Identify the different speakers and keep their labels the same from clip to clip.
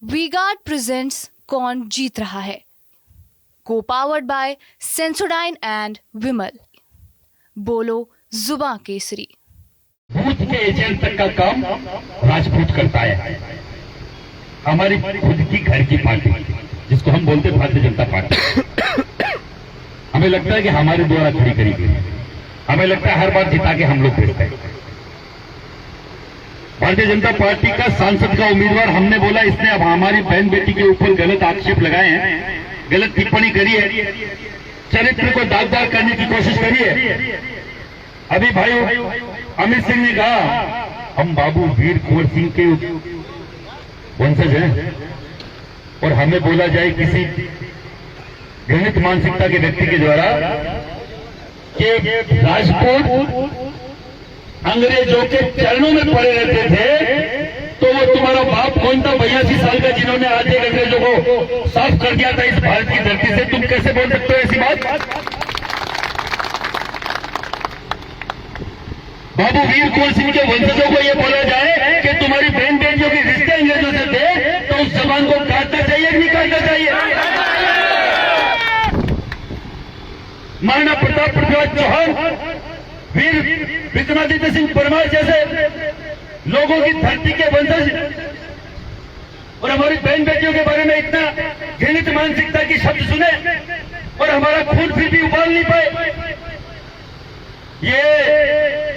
Speaker 1: V-Guard presents कौन जीत रहा है, को पावर्ड बाय सेंसोडाइन एंड विमल। बोलो जुबां केसरी।
Speaker 2: बूथ के एजेंट तक का काम राजपूत करता है। हमारी खुद की घर की पार्टी जिसको हम बोलते हैं भारतीय जनता पार्टी, हमें लगता है कि हमारे द्वारा खड़ी करी गई, हमें लगता है हर बार जिता के हम लोग भेजते हैं। भारतीय जनता पार्टी का सांसद का उम्मीदवार हमने बोला, इसने अब हमारी बहन बेटी के ऊपर गलत आक्षेप लगाए हैं, गलत टिप्पणी करी है, चरित्र को दागदार करने की कोशिश करी है। अभी भाई अमित सिंह ने कहा हम बाबू वीर कुंवर सिंह के वंशज हैं, और हमें बोला जाए किसी घृणित मानसिकता के व्यक्ति के द्वारा कि राजपूत अंग्रेजों के चरणों में पड़े रहते थे, तो वो तुम्हारा बाप कौन था 82 साल का जिन्होंने आज एक अंग्रेजों को साफ कर दिया था इस भारत की धरती से? तुम कैसे बोल सकते हो ऐसी बात? बाबू वीर कुंवर सिंह के वंशजों को यह बोला जाए कि तुम्हारी बहन बेटियों के रिश्ते अंग्रेजों से थे, तो उस जवान को काटना चाहिए कि नहीं काटना चाहिए? महाराणा प्रताप पृथ्वीराज चौहान, वीर विक्रमादित्य सिंह परमार जैसे लोगों की धरती के वंशज, और हमारी बहन बेटियों के बारे में इतना घृणित मानसिकता की शब्द सुने और हमारा खून फिर भी उबाल नहीं पाए। ये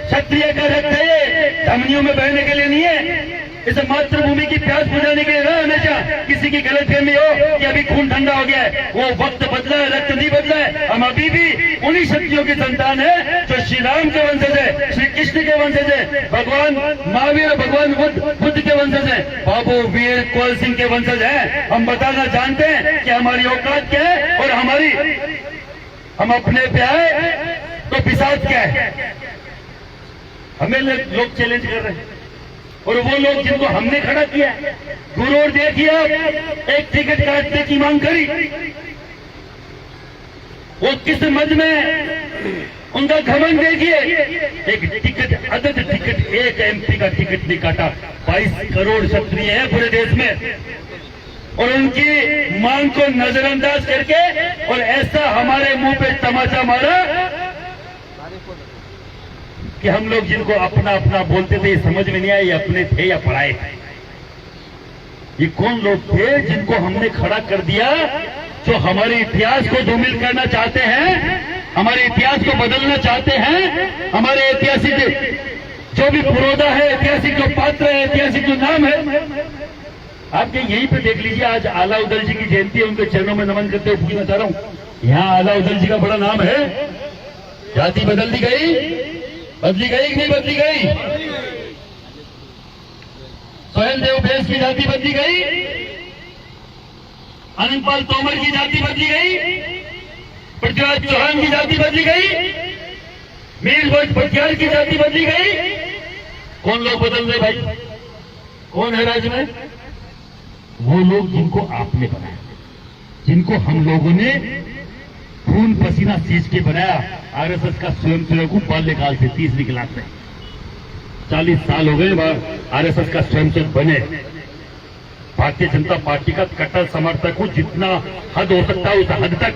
Speaker 2: क्षत्रिय का रक्त है, ये धमनियों में बहने के लिए नहीं है। इसे मातृभूमि की प्यास बुझाने के लिए ना हमेशा किसी की गलतफहमी हो कि अभी खून ठंडा हो गया है, वो वक्त बदला है, रक्त नहीं बदला है। हम अभी भी उन्हीं शक्तियों की संतान है जो श्री राम के वंशज है, श्री कृष्ण के वंशज है, भगवान महावीर, भगवान बुद्ध के वंशज है, बाबू वीर कुंवर सिंह के वंशज है। हम बताना जानते हैं कि हमारी औकात क्या है, और हम अपने पे आए तो पिशाच क्या है। हमें लोग चैलेंज कर रहे हैं, और वो लोग जिनको हमने खड़ा किया, गुरूर देखिए, एक टिकट काटने की मांग करी, वो किस मद में उनका घमंड देखिए। एक टिकट, अदद टिकट, एक एमपी का टिकट नहीं काटा। 22 करोड़ क्षत्रिय है पूरे देश में, और उनकी मांग को नजरअंदाज करके और ऐसा हमारे मुंह पे तमाचा मारा कि हम लोग जिनको अपना अपना बोलते थे ये समझ में नहीं आया ये अपने थे या पराए थे। ये कौन लोग थे जिनको हमने खड़ा कर दिया, जो हमारे इतिहास को धूमिल करना चाहते हैं, हमारे इतिहास को बदलना चाहते हैं, हमारे ऐतिहासिक जो भी पुरोधा है, ऐतिहासिक जो पात्र है, ऐतिहासिक जो नाम है। आप यहीं पे देख लीजिए, आज आला उदल जी की जयंती है, उनके चरणों में नमन करते हुए पूछना चाह रहा हूं, यहाँ आला उदल जी का बड़ा नाम है। जाति बदल दी गई, बदली गई कि नहीं बदली गई? सोहेल देव बैस की जाति बदली गई, अनंतपाल तोमर की जाति बदली गई, पृथ्वीराज चौहान की जाति बदली गई, मीर भोज बख्तियार की जाति बदली गई। कौन लोग बदल रहे भाई? कौन है राज्य में? वो लोग जिनको आपने बनाया, जिनको हम लोगों ने खून पसीना सींच के बनाया। आरएसएस का स्वयंसेवक हूं बाल्यकाल से, 30वीं क्लास में, 40 साल हो गए आरएसएस का स्वयंसेवक बने। भारतीय जनता पार्टी का कट्टर समर्थक हूं, जितना हद हो सकता है उस हद तक।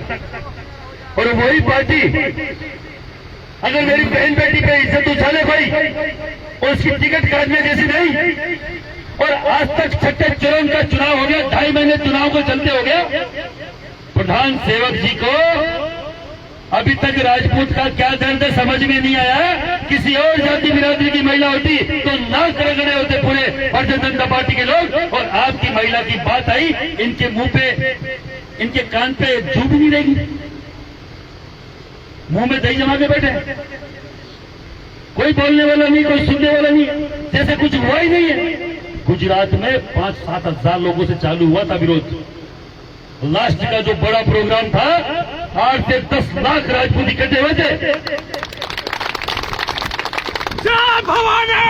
Speaker 2: और वही पार्टी अगर मेरी बहन बेटी पे इज्जत उछाले कोई और उसकी टिकट काटने जैसी नहीं, और आज तक छठे चरण का चुनाव हो गया, 2.5 महीने चुनाव को चलते हो गया, प्रधान सेवक जी को अभी तक राजपूत का क्या दर्द है समझ में नहीं आया। किसी और जाति बिरादरी की महिला होती तो नाक रगड़े होते पूरे भारतीय जनता पार्टी के लोग, और आपकी महिला की बात आई, इनके मुंह पे, इनके कान पे जू भी नहीं रहेगी, मुंह में दही जमा के बैठे, कोई बोलने वाला नहीं, कोई सुनने वाला नहीं, जैसे कुछ हुआ ही नहीं है। गुजरात में 5-7 हजार लोगों से चालू हुआ था विरोध। लास्ट का जो बड़ा प्रोग्राम था, 8 से 10 लाख राजपूत इकट्ठे हुए थे।
Speaker 3: जय भवानी,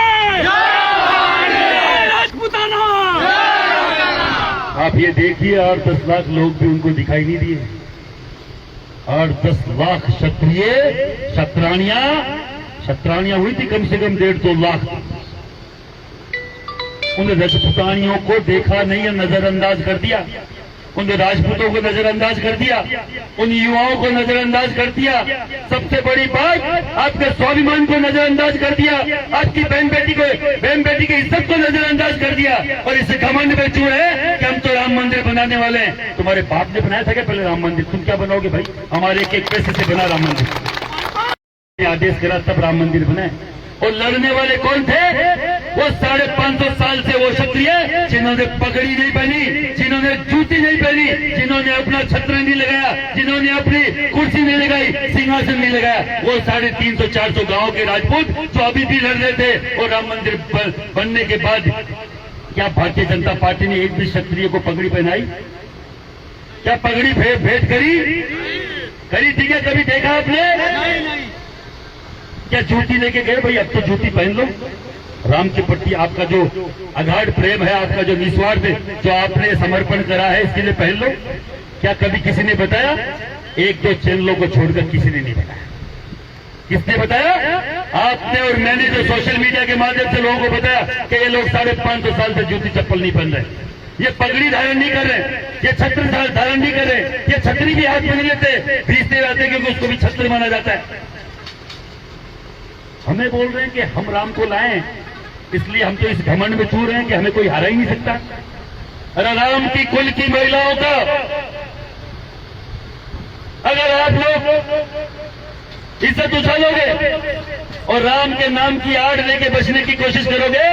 Speaker 3: राजपूताना।
Speaker 2: आप ये देखिए, 8-10 लाख लोग भी उनको दिखाई नहीं दिए। 8-10 लाख क्षत्रिय, क्षत्राणियां हुई थी कम से कम 1.5-2 लाख। उन राजपुतानियों को देखा नहीं या नजरअंदाज कर दिया, उन राजपूतों को नजरअंदाज कर दिया, उन युवाओं को नजरअंदाज कर दिया। सबसे बड़ी बात, आपके स्वाभिमान को नजरअंदाज कर दिया, आपकी बहन बेटी की इज्जत को नजरअंदाज कर दिया, और इस घमंड में चूर है कि हम तो राम मंदिर बनाने वाले हैं। तुम्हारे बाप ने बनाया था क्या पहले राम मंदिर? तुम क्या बनाओगे भाई? हमारे एक पैसे से बना राम मंदिर, आदेश करा तब राम मंदिर बने। और लड़ने वाले कौन थे? वो 550 साल से वो क्षत्रिय जिन्होंने पगड़ी नहीं पहनी, जिन्होंने जूती नहीं पहनी, जिन्होंने अपना छत्र नहीं लगाया, जिन्होंने अपनी कुर्सी नहीं लगाई, सिंहासन नहीं लगाया, वो 350-400 गांव के राजपूत जो अभी भी लड़ रहे थे। और राम मंदिर बनने के बाद क्या भारतीय जनता पार्टी ने एक भी क्षत्रिय को पगड़ी पहनाई? क्या पगड़ी भेंट करी थी क्या? कभी देखा आपने? क्या जूती लेके गए? भाई अब तो जूती पहन लो। राम के प्रति आपका जो अगाध प्रेम है, आपका जो निस्वार्थ जो आपने समर्पण करा है, इसके लिए पहन लो। क्या कभी किसी ने बताया? एक दो चैनलों को छोड़कर किसी ने नहीं बताया। किसने बताया? आपने और मैंने जो सोशल मीडिया के माध्यम से लोगों को बताया कि ये लोग 550 साल से जूती चप्पल नहीं पहन रहे, ये पगड़ी धारण नहीं कर रहे, ये छत्र धारण नहीं कर रहे, ये छतरी भी हाथ में नहीं लेते, भीजते रहते क्योंकि उसको भी छत्र माना जाता है। हमें बोल रहे हैं कि हम राम को लाएं, इसलिए हम तो इस घमंड में चूर रहे हैं कि हमें कोई हरा ही नहीं सकता। अरे राम की कुल की महिलाओं का अगर आप लोग इज्जत उछालोगे और राम के नाम की आड़ लेके बचने की कोशिश करोगे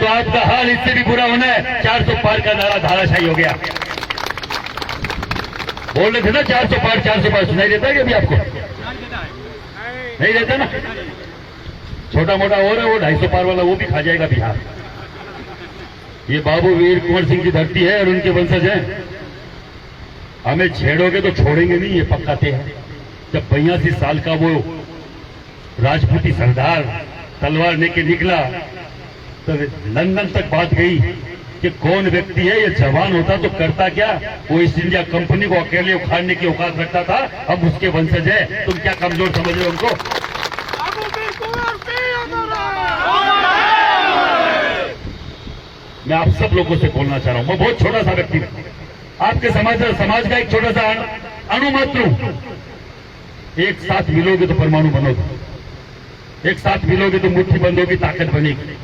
Speaker 2: तो आपका हाल इससे भी बुरा होना है। 400 पार का नारा धाराशाही हो गया। बोल रहे थे ना 400 पार सुनाई देता है कि अभी आपको नहीं देता ना? छोटा मोटा और है वो 250 पार वाला, वो भी खा जाएगा बिहार। ये बाबू वीर कुंवर सिंह की धरती है और उनके वंशज हैं। हमें छेड़ोगे तो छोड़ेंगे नहीं, ये पक्का तय है। जब 82 साल का वो राजपूती सरदार तलवार लेके निकला तो लंदन तक बात गई कि कौन व्यक्ति है, ये जवान होता तो करता क्या? वो ईस्ट इंडिया कंपनी को अकेले उखाड़ने की औकात रखता था, अब उसके वंशज है। तुम क्या कमजोर समझ रहे हो उनको? मैं आप सब लोगों से बोलना चाह रहा हूं, मैं बहुत छोटा सा व्यक्ति हूं, आपके समाज का एक छोटा सा अणुमात्र हूं। एक साथ मिलोगे तो परमाणु बनोगे, एक साथ मिलोगे तो मुट्ठी बंद होगी, ताकत बनेगी।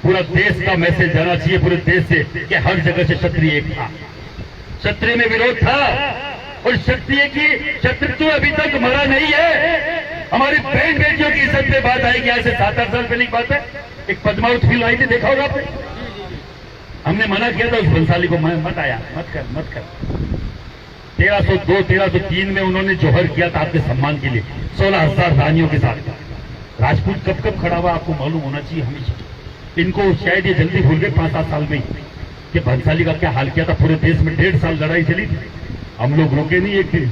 Speaker 2: पूरा देश का मैसेज जाना चाहिए पूरे देश से कि हर जगह से क्षत्रिय एक था, क्षत्रिय में विरोध था, और शत्रुत्व अभी तक मरा नहीं है। हमारी बहन बेटियों की इज्जत पे बात आएगी। आज से 7-8 साल पहले की बात है, एक पद्मावत फिल्म आई थी, देखा होगा आपने? हमने मना किया था उस बंसाली को, मत आया, मत कर। 1302, 1303 में उन्होंने जोहर किया था आपके सम्मान के लिए 16,000 रानियों के साथ। राजपूत कब खड़ा हुआ आपको मालूम होना चाहिए हमेशा। इनको शायद ये जल्दी भूल गए 5-7 साल में कि बंसाली का क्या हाल किया था। पूरे देश में 1.5 साल लड़ाई चली थी, हम लोग रुके नहीं एक दिन।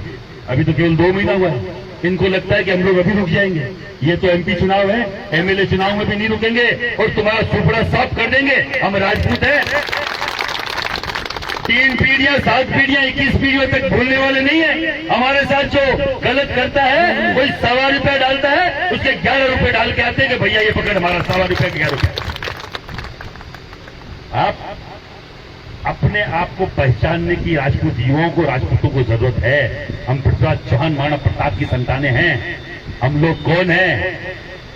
Speaker 2: अभी तो केवल 2 महीना हुआ है। इनको लगता है कि हम लोग अभी रुक जाएंगे। ये तो एमपी चुनाव है, एमएलए चुनाव में भी नहीं रुकेंगे और तुम्हारा सुपड़ा साफ कर देंगे। हम राजपूत हैं, 3 पीढ़ियां, 7 पीढ़ियां, 21 पीढ़ियों तक भूलने वाले नहीं है। हमारे साथ जो गलत करता है कोई 1.25 रुपए डालता है, उसके 11 रुपए डाल के आते हैं कि भैया ये पकड़ हमारा 1.25 रुपए 11 रुपए। आप अपने आप को पहचानने की राजपूत युवाओं को, राजपूतों को जरूरत है। हम पृथ्वीराज चौहान महाराणा प्रताप की संतानें हैं। हम लोग कौन हैं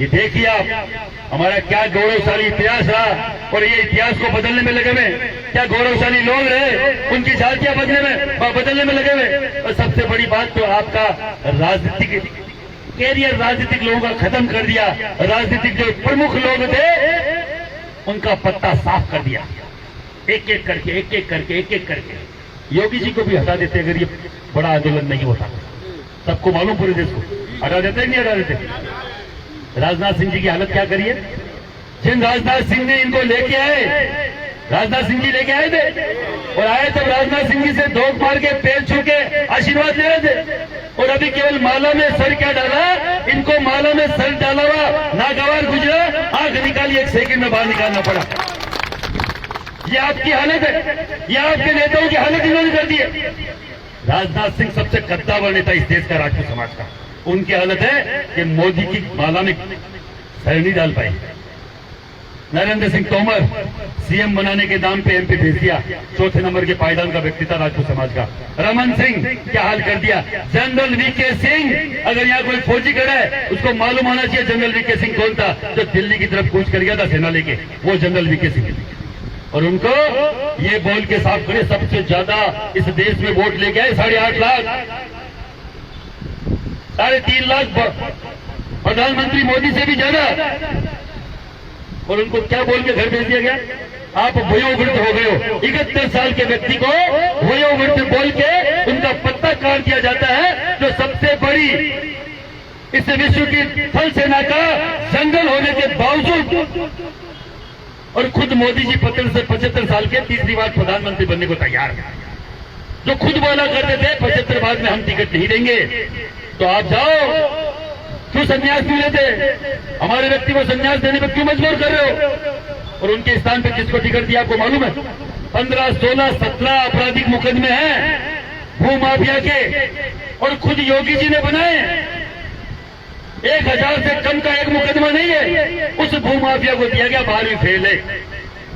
Speaker 2: ये देखिए आप। हमारा क्या गौरवशाली इतिहास रहा और ये इतिहास को बदलने में लगे हुए। क्या गौरवशाली लोग रहे, उनकी झांकियां बदलने में लगे हुए। और सबसे बड़ी बात तो आपका राजनीतिक कैरियर, राजनीतिक लोगों का खत्म कर दिया। राजनीतिक जो प्रमुख लोग थे उनका पत्ता साफ कर दिया, एक एक करके। योगी जी को भी हटा देते अगर ये बड़ा आंदोलन नहीं होता। सबको मालूम, पूरे देश को हटा देते नहीं हटा देते। राजनाथ सिंह जी की हालत क्या करिए। जिन राजनाथ सिंह ने इनको लेके आए, राजनाथ सिंह जी लेके आए थे और आए तब राजनाथ सिंह जी से धोख मार के पैर छू के आशीर्वाद ले रहे थे। और अभी केवल माला में सर क्या डाला, इनको माला में सर डाला हुआ नागवार गुजरा, आंख निकाली 1 सेकंड में बाहर निकालना पड़ा। ये आपकी हालत है, ये आपके नेताओं की हालत इन्होंने कर दी है। राजनाथ सिंह सबसे कद्दावर नेता इस देश का, राजपूत समाज का। उनकी हालत है कि मोदी की माला में सर नहीं डाल पाए। नरेंद्र सिंह तोमर सीएम बनाने के नाम पे एमपी भेज दिया। चौथे नंबर के पायदान का व्यक्ति था राजपूत समाज का। रमन सिंह क्या हाल कर दिया। जनरल वीके सिंह, अगर यहाँ कोई फौजी खड़ा है उसको मालूम होना चाहिए जनरल वीके सिंह कौन था, जो दिल्ली की तरफ कूच कर गया था सेना लेके, वो जनरल वीके सिंह। और उनको ये बोल के साफ करे, सबसे ज्यादा इस देश में वोट लेके आए 8.5 लाख, 3.5 लाख प्रधानमंत्री मोदी से भी ज्यादा। और उनको क्या बोल के घर भेज दिया गया, आप वयोवृद्ध हो गए हो। 71 साल के व्यक्ति को वयोवृद्ध बोल के उनका पत्ता काट दिया जाता है, जो सबसे बड़ी इस विश्व की थल सेना का जंगल होने के बावजूद। और खुद मोदी जी 75 साल के तीसरी बार प्रधानमंत्री बनने को तैयार है, जो खुद बोला करते थे 75 बाद में हम टिकट नहीं देंगे। तो आप जाओ, क्यों संन्यास नहीं लेते? हमारे व्यक्ति को संन्यास देने पर क्यों मजबूर कर रहे हो? और उनके स्थान पर किसको टिकट दिया आपको मालूम है? 15, 16, 17 आपराधिक मुकदमे हैं भूमाफिया के, और खुद योगी जी ने बनाए। 1000 से कम का एक मुकदमा नहीं है। उस भूमाफिया को दिया गया 12वीं फेल है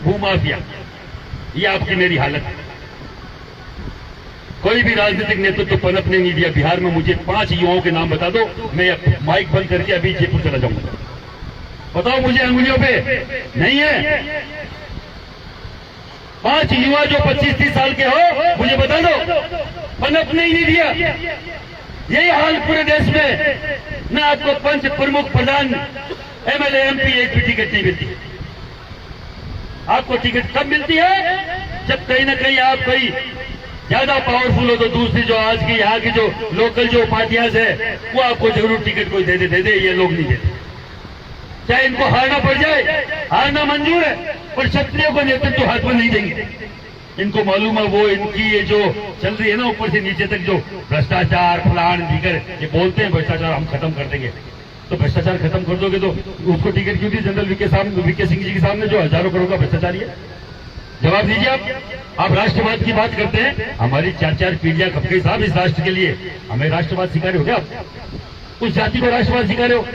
Speaker 2: भूमाफिया। ये आपकी मेरी हालत है। कोई भी राजनीतिक नेतृत्व पनपने नहीं दिया। बिहार में मुझे 5 युवाओं के नाम बता दो, मैं माइक बंद करके अभी जयपुर चला जाऊंगा। बताओ मुझे अंगुलियों पे नहीं है। 5 युवा जो 25-30 साल के हो, मुझे बता दो, पनपने ही नहीं दिया। यही हाल पूरे देश में। न आपको पंच, प्रमुख, प्रधान, एमएलए, एमपी एक भी टिकट नहीं मिलती। आपको टिकट कब मिलती है? जब कहीं ना कहीं आप कहीं ज्यादा पावरफुल हो, तो दूसरी जो आज की यहाँ की जो लोकल जो पार्टियां है वो आपको जरूर टिकट कोई दे दे। ये लोग नहीं देते, चाहे इनको हारना पड़ जाए, हारना मंजूर है, पर क्षत्रियों को नेतृत्व हाथ में नहीं देंगे। इनको मालूम है वो इनकी ये जो चल रही है ना ऊपर से नीचे तक, जो भ्रष्टाचार फलान दीगर ये बोलते हैं भ्रष्टाचार हम खत्म कर देंगे। तो भ्रष्टाचार खत्म कर दोगे तो उसको टिकट क्यों दी जनरल वीके सिंह जी के सामने, जो हजारों करोड़ का भ्रष्टाचारी है? जवाब दीजिए आप राष्ट्रवाद की बात करते हैं। हमारी 4 पीढ़ियां कब गई साहब इस राष्ट्र के लिए? हमें राष्ट्रवाद सिखा रहे हो क्या आप? उस जाति को राष्ट्रवाद सिखा रहे हो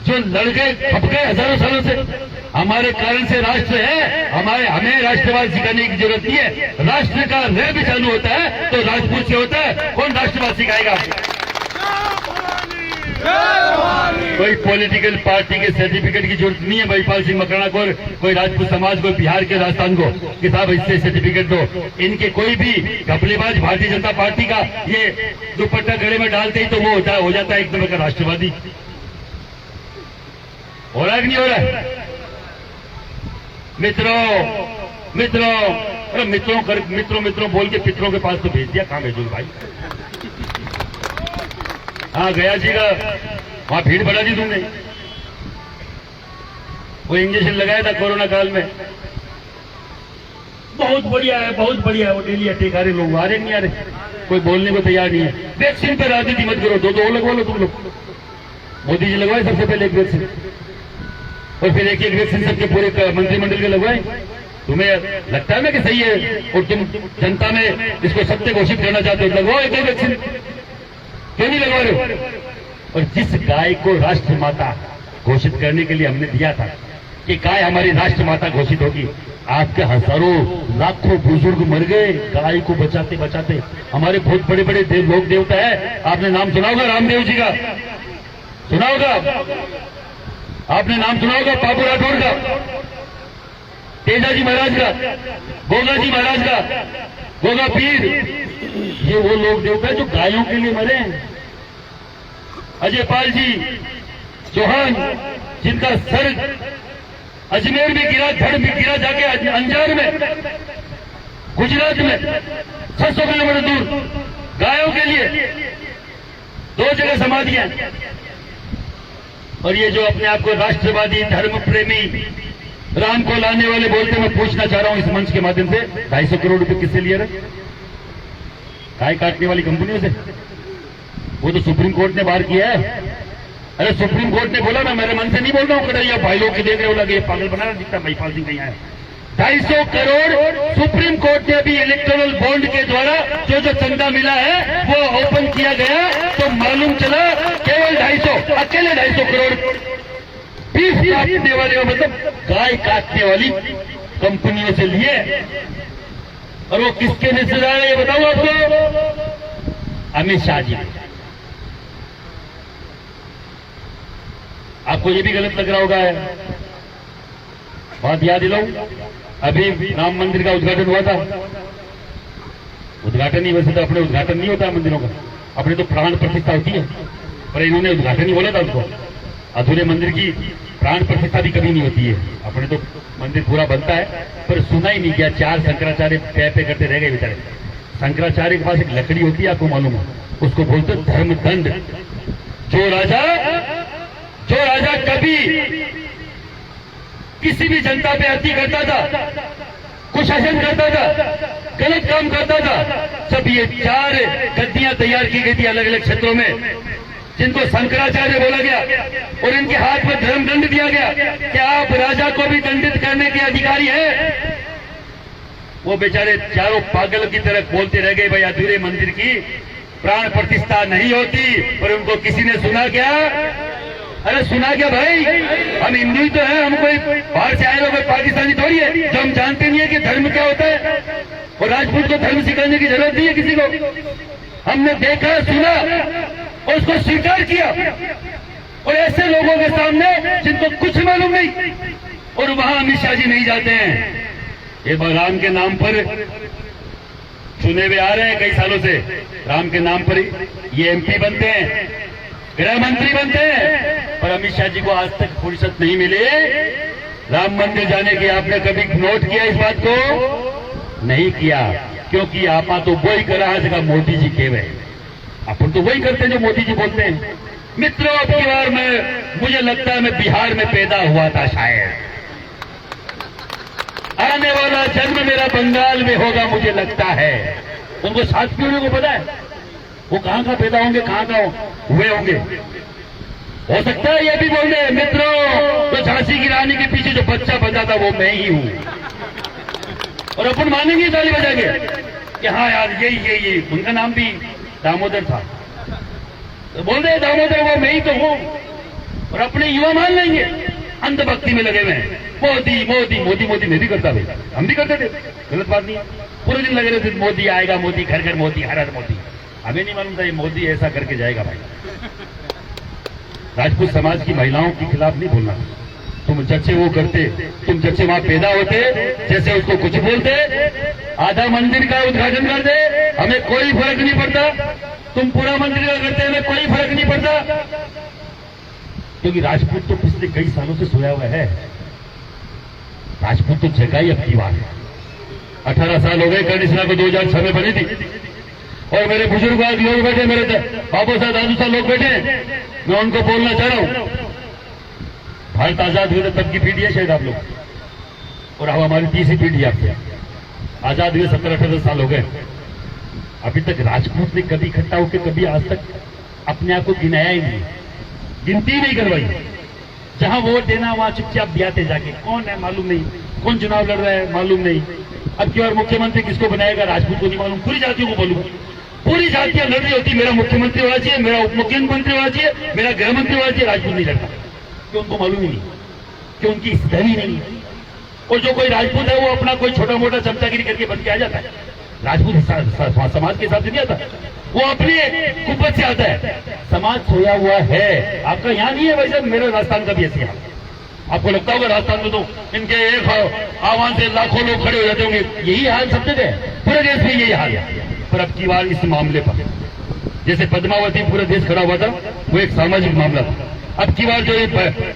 Speaker 2: जो लड़ गए, खप गए हजारों सालों से। हमारे कारण से राष्ट्र है, हमें राष्ट्रवाद सिखाने की जरूरत नहीं है। राष्ट्र का रह भी चालू होता है तो राजपूत से होता है। कौन राष्ट्रवाद सिखाएगा? कोई पॉलिटिकल पार्टी के सर्टिफिकेट की जरूरत नहीं है महिपाल सिंह मकराना को, कोई राजपूत समाज को, बिहार के राजस्थान को कि साहब इससे सर्टिफिकेट दो। इनके कोई भी घपलेबाज भारतीय जनता पार्टी का ये दुपट्टा गले में डालते ही तो वो हो जाता है एक नंबर का राष्ट्रवादी। हो रहा है कि नहीं हो रहा है? अरे मित्रों बोल के पितरों के पास तो भेज दिया। कहां भेजूंगा भाई? हाँ गया जी का, वहां भीड़ बढ़ा दी तुमने। वो इंजेक्शन लगाया था कोरोना काल में, बहुत बढ़िया है, बहुत बढ़िया है। वो डेली अटैक आ रहे, लोग आ रहे नहीं आ रहे, कोई बोलने को तैयार नहीं है। वैक्सीन पर राजनीति मत करो, 2 लगवा लो तुम लोग। मोदी जी लगवाए सबसे पहले एक वैक्सीन, और फिर एक वैक्सीन सबके पूरे मंत्रिमंडल के लगवाए। तुम्हें लगता है ना कि सही है, और तुम जनता में इसको सत्य घोषित करना चाहते हो, लगवाओ एक वैक्सीन। क्यों नहीं लगवा रहे हो? और जिस गाय को राष्ट्र माता घोषित करने के लिए हमने दिया था कि गाय हमारी राष्ट्र माता घोषित होगी, आपके हजारों लाखों बुजुर्ग मर गए गाय को बचाते बचाते। हमारे बहुत बड़े बड़े लोक देवता है, आपने नाम सुना होगा रामदेव जी का, सुना होगा आपने नाम सुना होगा बाबू राठौर का, तेजाजी महाराज का, गोगा जी महाराज का, गोगा पीर। ये वो लोग देवता है जो गायों के लिए मरे हैं। अजय पाल जी चौहान, जिनका सर अजमेर में गिरा, धड़ में गिरा, जाके अंजार में गुजरात में 600 किलोमीटर दूर गायों के लिए 2 जगह समाधियां। और ये जो अपने आप को राष्ट्रवादी, धर्म प्रेमी, राम को लाने वाले बोलते, मैं पूछना चाह रहा हूं इस मंच के माध्यम से, 250 करोड़ रुपए किससे लिए रहे? गाय काटने वाली कंपनियों से। वो तो सुप्रीम कोर्ट ने बाहर किया है। अरे सुप्रीम कोर्ट ने बोला, मैं मेरे मन से नहीं बोल रहा हूं, कड़ैया भाई लोग के देख रहे हो, लगे पागल बना रहा दिखता महिपाल सिंह कहीं आया। 250 करोड़ सुप्रीम कोर्ट ने अभी इलेक्टोरल बॉन्ड के द्वारा जो चंदा मिला है वो ओपन किया गया, तो मालूम चला केवल 250, अकेले 250 करोड़ बीफ काटने वाले मतलब गाय काटने वाली कंपनियों से लिए, और वो किसके रिश्तेदार है ये बताऊं आपको? अमित शाह जी। आपको ये भी गलत लग रहा होगा, बात याद दिलाऊं, अभी राम मंदिर का उद्घाटन हुआ था। उद्घाटन ही वैसे तो अपने उद्घाटन नहीं होता मंदिरों का, अपने तो प्राण प्रतिष्ठा होती है, पर इन्होंने उद्घाटन ही बोला था उसको। अधूरे मंदिर की प्राण प्रतिष्ठा भी कभी नहीं होती है, अपने तो मंदिर पूरा बनता है, पर सुना ही नहीं गया। 4 शंकराचार्य पे करते रह गए बेचारे। शंकराचार्य के पास एक लकड़ी होती है, आपको मालूम है, उसको बोलते धर्मदंड। जो राजा कभी किसी भी जनता पे अति करता था, कुशासन करता था, गलत काम करता था, जब ये 4 गद्दियां तैयार की गई थी अलग अलग क्षेत्रों में, जिनको शंकराचार्य बोला गया, और इनके हाथ में धर्मदंड दिया गया कि आप राजा को भी दंडित करने के अधिकारी हैं, वो बेचारे चारों पागल की तरह बोलते रह गए, भाई अधूरे मंदिर की प्राण प्रतिष्ठा नहीं होती। पर उनको किसी ने सुना क्या? अरे सुना क्या भाई? हम हिंदू ही तो हैं, हम कोई बाहर से आए लोग पाकिस्तानी थोड़ी है जो हम जानते नहीं है कि धर्म क्या होता है। और राजपूत को धर्म सिखाने की जरूरत नहीं है किसी को। हमने देखा, सुना और उसको स्वीकार किया। और ऐसे लोगों के सामने जिनको कुछ मालूम नहीं, और वहां अमित शाह जी नहीं जाते हैं। ये राम के नाम पर चुने हुए आ रहे हैं कई सालों से, राम के नाम पर ये एमपी बनते हैं, गृह मंत्री बनते हैं, पर अमित शाह जी को आज तक फुर्सत नहीं मिली राम मंदिर जाने की। आपने कभी नोट किया इस बात को? नहीं किया, क्योंकि आपा तो वही कर रहा है मोदी जी के वे, अपन तो वही करते हैं जो मोदी जी बोलते हैं। मित्रों, अब की बार मुझे लगता है मैं बिहार में पैदा हुआ था शायद, आने वाला जन्म मेरा बंगाल में होगा मुझे लगता है। उनको 7 पीढ़ियों को पता है वो कहां का पैदा होंगे, कहां का हुए होंगे। हो सकता है ये भी बोल दे, मित्रों तो झांसी की रानी के पीछे जो बच्चा बचा था वो मैं ही हूं, और अपन मानेंगे ताली बजा के कि हाँ यार यही उनका नाम भी दामोदर था, तो बोल दे दामोदर वो मैं ही तो हूं, और अपने युवा मान लेंगे, अंधभक्ति में लगे हुए हैं। मोदी मोदी मोदी मोदी मैं भी करता भाई, हम भी करते थे, गलत बात नहीं। पूरे दिन लगे रहते मोदी आएगा, मोदी घर घर मोदी, हर हर मोदी। हमें नहीं मालूम था ये मोदी ऐसा करके जाएगा भाई। राजपूत समाज की महिलाओं के खिलाफ नहीं बोलना। तुम जैसे वो करते, तुम जैसे वहां पैदा होते, जैसे उसको कुछ बोलते, आधा मंदिर का उद्घाटन कर दे, हमें कोई फर्क नहीं पड़ता। तुम पूरा मंदिर का करते, हमें कोई फर्क नहीं पड़ता, क्योंकि राजपूत तो पिछले कई सालों से सोया हुआ है। राजपूत तो जगाई अब की बात है। 18 साल हो गए, कर्णिशला को 2006 में बनी थी, और मेरे बुजुर्ग आज लोग बैठे, मेरे बाबू साहब दादू साहब लोग बैठे, मैं उनको बोलना चाह रहा हूं, भारत आजाद हुए तब की पीढ़ी है शायद आप लोग, और अब हमारी तीसरी पीढ़ी आपसे। आजाद हुए 17-18 साल हो गए, अभी तक राजपूत ने कभी इकट्ठा होकर कभी आज तक अपने आप को गिनाया ही नहीं, गिनती नहीं करवाई। जहां वोट देना वहां चुपचाप दियाते जाके, कौन है मालूम नहीं, कौन चुनाव लड़ रहा है मालूम नहीं। अब की बार मुख्यमंत्री किसको बनाएगा राजपूत को नहीं मालूम, पूरी जातियों को बोलूं, पूरी जातियां लड़ रही होती, मेरा मुख्यमंत्री होना चाहिए, मेरा उप मुख्यमंत्री होना चाहिए, मेरा गृह मंत्री होना चाहिए, राजपूत नहीं लड़ता, क्यों उनको मालूम ही नहीं, क्यों उनकी स्थिति नहीं है। और जो कोई राजपूत है वो अपना कोई छोटा मोटा चमचागिरी करके बन के आ जाता है, राजपूत समाज के हिसाब से नहीं आता, वो अपनी कुपत से आता है। समाज सोया हुआ है, आपका यहाँ नहीं है वैसे, मेरे राजस्थान का भी ऐसी हाल। आपको लगता होगा राजस्थान में तो इनके एक आह्वान से लाखों लोग खड़े हो जाते होंगे, यही हाल सब जगह है, पूरे देश में यही हाल है। पर अब की बार इस मामले पर जैसे पद्मावती पूरा देश खड़ा हुआ था, वो एक सामाजिक मामला था। अब की बार जो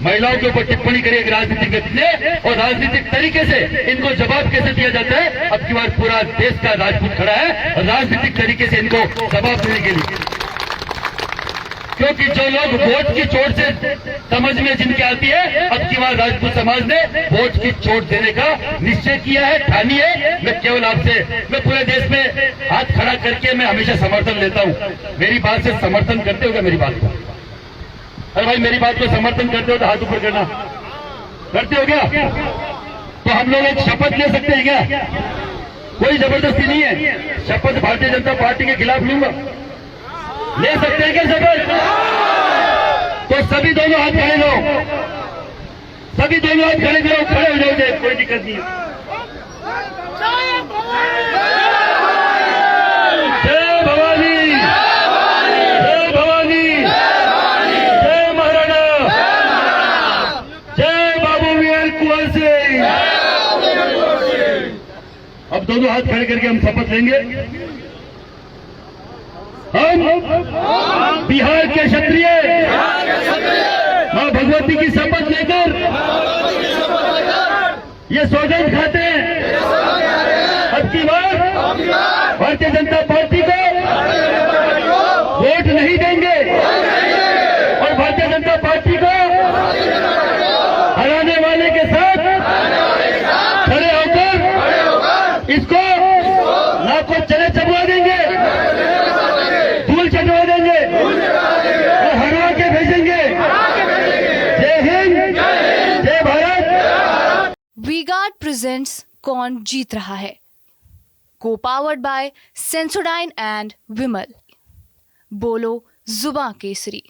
Speaker 2: महिलाओं के ऊपर टिप्पणी करी एक राजनीतिक व्यक्ति ने, और राजनीतिक तरीके से इनको जवाब कैसे दिया जाता है, अब की बार पूरा देश का राजपूत खड़ा है और राजनीतिक तरीके से इनको जवाब देने के लिए। क्योंकि जो लोग वोट की चोट से समझ में जिनकी आती है, अब की बार राजपूत समाज ने वोट की चोट देने का निश्चय किया है, ठानी है। मैं केवल आपसे, मैं पूरे देश में हाथ खड़ा करके मैं हमेशा समर्थन लेता हूं। मेरी बात से समर्थन करते हो क्या मेरी बात को? अरे भाई मेरी बात को समर्थन करते हो तो हाथ ऊपर करना, करते हो क्या? तो हम लोग एक शपथ ले सकते हैं क्या? कोई जबरदस्ती नहीं है, शपथ भारतीय जनता पार्टी के खिलाफ लूंगा, ले सकते हैं क्या शपथ? तो सभी दोनों हाथ खड़े लो, सभी दोनों हाथ खड़े करो, खड़े हो जाओ, कोई दिक्कत नहीं है। जय भवानी, जय भवानी, जय महाराणा, जय बाबू वीर कुंवर सिंह। अब दोनों हाथ खड़े करके हम शपथ लेंगे। हम बिहार के क्षत्रिय मां भगवती की शपथ लेकर ये सौगंध खाते हैं, अब की बार भारतीय जनता पार्टी को वोट नहीं देंगे और भारतीय जनता पार्टी को हराने वाले के साथ खड़े होकर इसको ना को चले चबवा देंगे, धूल चटवा देंगे और हरवा के भेजेंगे। जय हिंद, जय भारत।
Speaker 1: वी-गार्ड प्रेजेंट्स कौन जीत रहा है, को पावर्ड बाय सेंसोडाइन एंड विमल। बोलो जुबां केसरी।